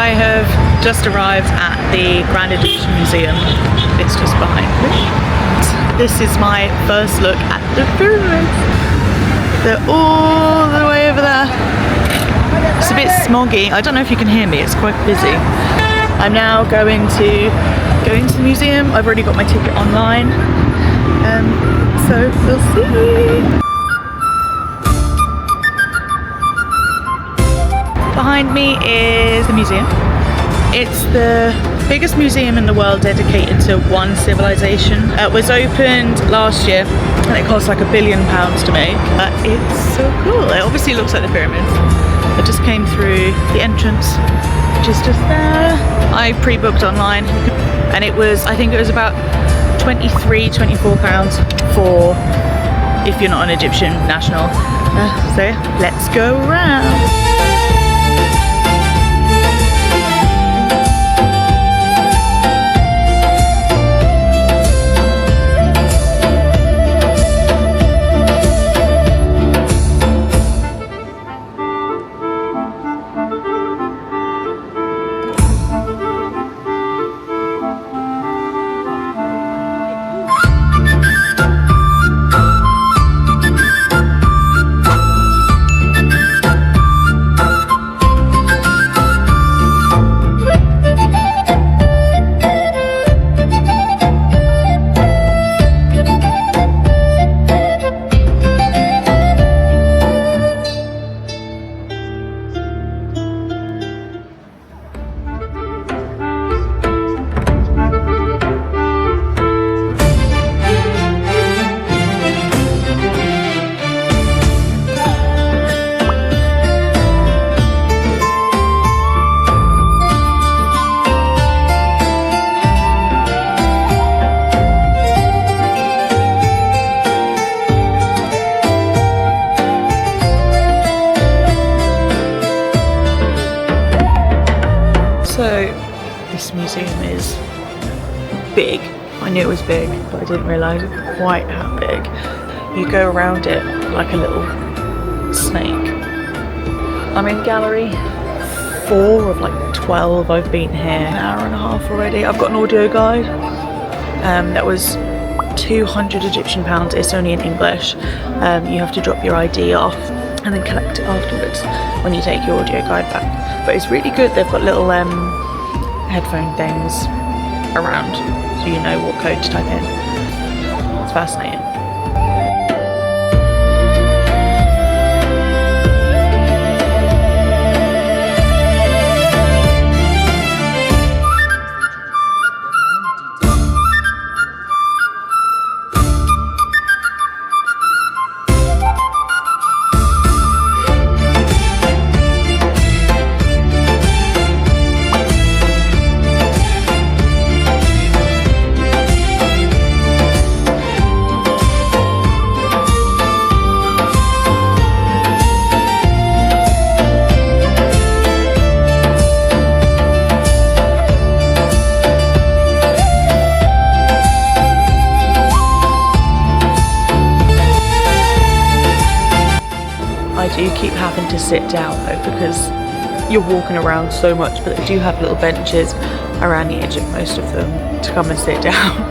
I have just arrived at the Grand Egyptian Museum. It's just behind me. This is my first look at the pyramids. They're all the way over there. It's a bit smoggy. I don't know if you can hear me, it's quite busy. I'm now going to go into the museum. I've already got my ticket online. So we'll see. Behind me is the museum. It's the biggest museum in the world dedicated to one civilization. It was opened last year and it cost like £1 billion to make. But it's so cool. It obviously looks like the pyramids. I just came through the entrance, which is just there. I pre-booked online and it was, I think it was about £23, £24 for if you're not an Egyptian national. So let's go around. So this museum is big. I knew it was big, but I didn't realise quite how big. You go around it like a little snake. I'm in gallery 4 of like 12. I've been here an hour and a half already. I've got an audio guide that was £200 Egyptian. It's only in English. You have to drop your ID off and then collect it afterwards when you take your audio guide back. But it's really good. They've got little headphone things around so you know what code to type in. It's fascinating. You keep having to sit down though because you're walking around so much, but they do have little benches around the edge of most of them to come and sit down.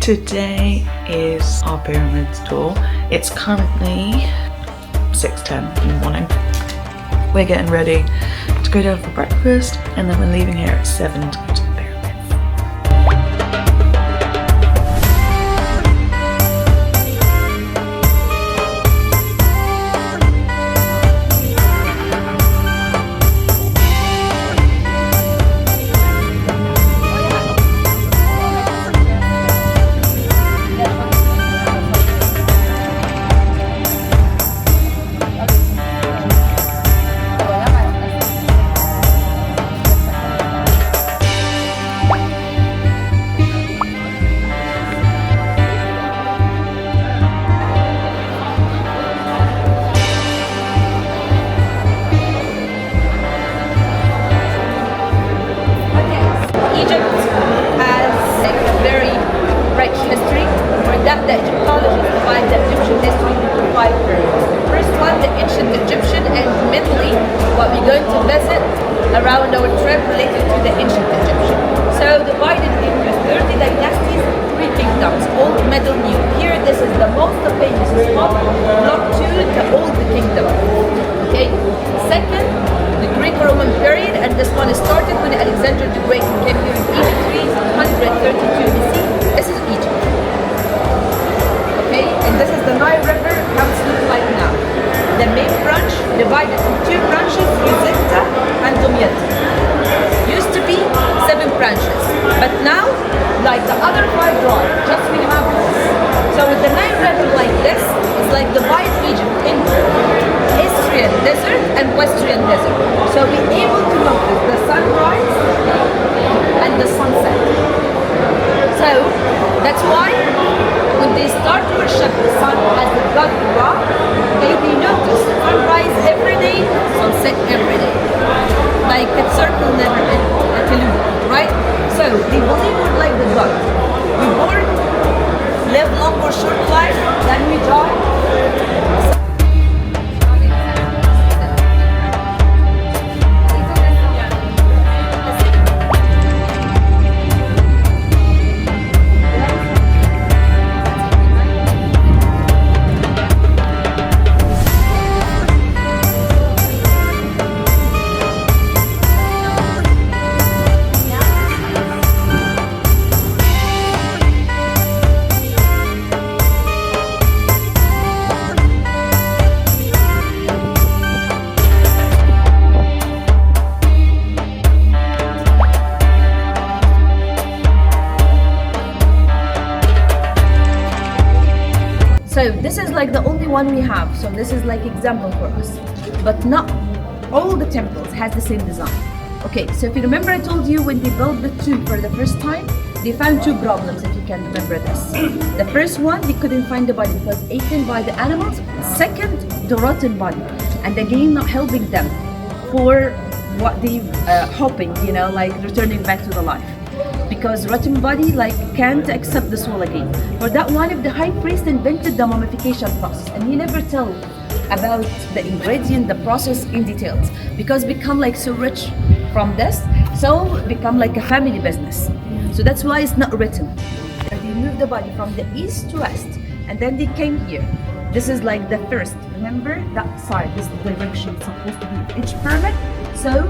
Today is our pyramids tour. It's currently 6:10 in the morning. We're getting ready to go down for breakfast, and then we're leaving here at 7 to go to the pyramids. The Egyptologists divide the Egyptian history into 5 periods. The first one, the ancient Egyptian, and mainly what we're going to visit around our trip related to the ancient Egyptian. So divided into 30 dynasties, 3 kingdoms, old, middle, new. Here, this is the most famous spot, block 2, the old kingdom. Okay. Second, the Greek-Roman period, and this one started when Alexander the Great came here in Egypt, 332 BC. This is Egypt. Okay, and this is the Nile River, how it's looking like now. The main branch divided into 2 branches, Giza and Dumyat. Used to be 7 branches, but now, like the other 5 dry, just we have this. So with the Nile River like this, it's like divide Egypt into Eastern desert and Western desert. So we're able to notice the sunrise and the sunset. So that's why when they start to worship the sun as the god Ra, they notice sunrise every day, sunset every day. Like a circle never end, like a loop, right? So they believe we're like the god. We born, live long or short life, then we die. So this is like the only one we have. So this is like example for us. But not all the temples has the same design. Okay, so if you remember I told you when they built the tomb for the first time, they found 2 problems if you can remember this. The first one, they couldn't find the body because eaten by the animals. Second, the rotten body. And again, not helping them for what they hoping, you know, like returning back to the life. Because rotten body like can't accept the soul again. For that one, if the high priest invented the mummification process, and he never tell about the ingredient, the process in details, because become like so rich from this, so become like a family business. So that's why it's not written. They moved the body from the east to west, and then they came here. This is like the first. Remember that side, this direction is supposed to be each pyramid. So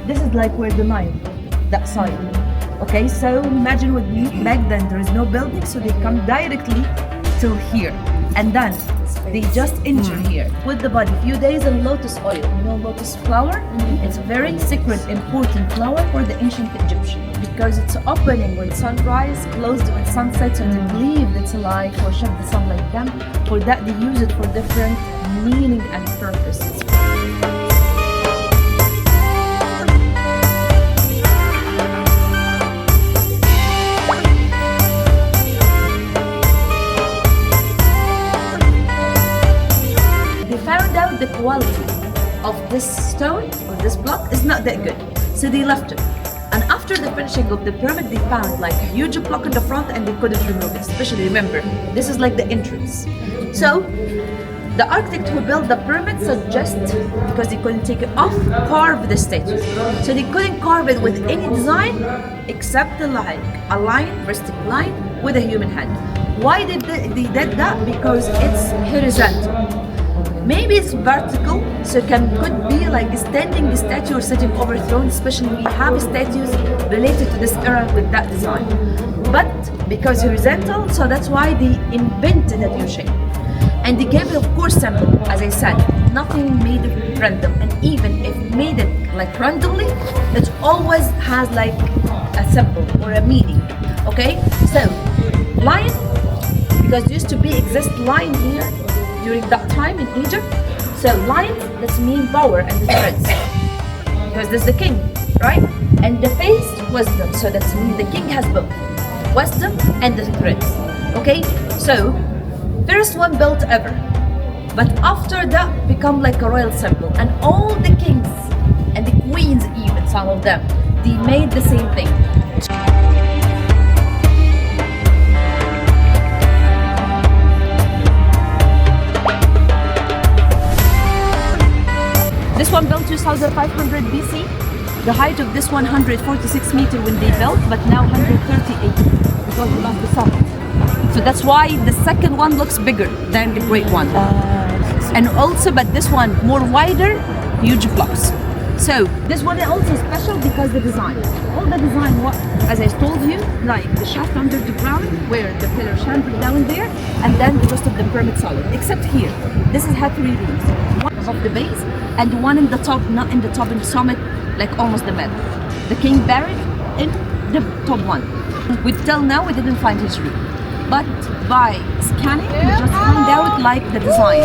this is like where the Nile, that side. Okay, so imagine with me, back then there is no building, so they come directly till here. And then they just enter here with the body, few days, and lotus oil. You know lotus flower? It's a very sacred, important flower for the ancient Egyptian because it's opening when sunrise, closed when sunset, so they believe it's like worship the sun like them. For that they use it for different meaning and purposes. The quality of this stone or this block is not that good, so they left it. And after the finishing of the pyramid, they found like a huge block in the front and they couldn't remove it. Especially remember, this is like the entrance. So the architect who built the pyramid suggests, because they couldn't take it off, carve the statue. So they couldn't carve it with any design except like a line, vertical line, with a human head. Why did they did that? Because it's horizontal. Maybe it's vertical, so could be like standing the statue or sitting overthrown, especially we have statues related to this era with that design. But because horizontal, so that's why they invented a new shape. And they gave it, of course, simple, as I said, nothing made it random. And even if made it like randomly, it always has like a symbol or a meaning. Okay? So, lion, because there used to be exist lion here during that time in Egypt. So lion, that's mean power and the threads. Because there's the king, right? And the face, wisdom. So that's mean the king has both. Wisdom and the threads. Okay? So, first one built ever. But after that become like a royal symbol. And all the kings and the queens even, some of them, they made the same thing. This one built 2500 BC. The height of this 146 meter when they built, but now 138 because we lost the summit. So that's why the second one looks bigger than the great one. And also, but this one more wider, huge blocks. So this one is also special because the design. All the design, what as I told you, like the shaft under the ground, where the pillar chamfer down there, and then the rest of the pyramid solid. Except here, this has had 3 rooms. One above the base, and one in the top, not in the top, in the summit, like almost the middle. The king buried in the top one. Till now, we didn't find his room. But by scanning, we just found out like the design.